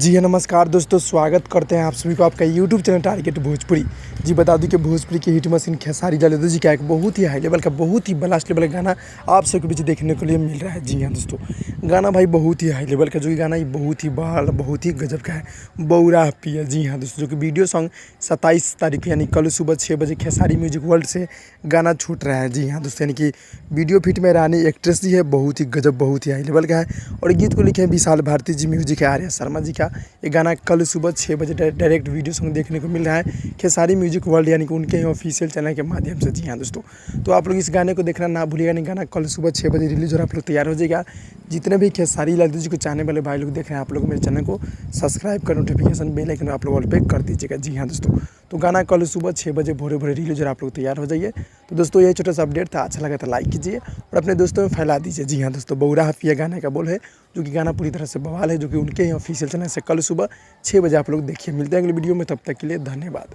जी हाँ, नमस्कार दोस्तों, स्वागत करते हैं आप सभी को आपका यूट्यूब चैनल टारगेट भोजपुरी। जी बता दूं कि भोजपुरी की हिट मशीन खेसारी लाल यादव जी का एक बहुत ही हाई लेवल का, बहुत ही ब्लास्ट लेवल का गाना आप सबके बीच देखने के लिए मिल रहा है। जी हाँ दोस्तों, गाना भाई बहुत ही हाई लेवल का, जो कि गाना ये बहुत ही बहाल, बहुत ही गजब का है, बौरा पिया। जी हाँ दोस्तों, जो कि वीडियो सॉन्ग 27 तारीख यानी कल सुबह 6 बजे खेसारी म्यूजिक वर्ल्ड से गाना छूट रहा है। जी हाँ दोस्तों, यानी कि वीडियो फिट में रानी एक्ट्रेस जी है, बहुत ही गजब, बहुत ही हाई लेवल का है। और गीत को लिखे हैं विशाल भारती जी, म्यूजिक है आर्या शर्मा जी का। ये गाना कल सुबह 6 बजे डायरेक्ट वीडियो सॉन्ग देखने को मिल रहा है खेसारी म्यूजिक वर्ल्ड यानी कि उनके ही ऑफिशियल चैनल के माध्यम से। जी हाँ दोस्तों, तो आप लोग इस गाने को देखना ना भूलिएगा। नहीं, गाना कल सुबह 6 बजे रिलीज हो रहा है, आप लोग तैयार हो जाएगा। जितने भी खेसारी लाल जी को चाहने वाले भाई लोग देख रहे हैं, आप लोग मेरे चैनल को सब्सक्राइब कर नोटिफिकेशन बेल आइकन आप लोग ऑल पे कर दीजिएगा। जी हाँ दोस्तों, तो गाना कल सुबह 6 बजे भोरे भोरे रिलीज हो रहा है, आप लोग तैयार हो जाइए। तो दोस्तों, ये छोटा सा अपडेट था, अच्छा लगा तो लाइक कीजिए और अपने दोस्तों में फैला दीजिए। जी हाँ दोस्तों, बौरा पिया गाने का बोल है, जो कि गाना पूरी तरह से बवाल है, जो कि उनके ही ऑफिशियल चैनल से कल सुबह 6 बजे आप लोग देखिए। मिलते हैं अगले वीडियो में, तब तक के लिए धन्यवाद।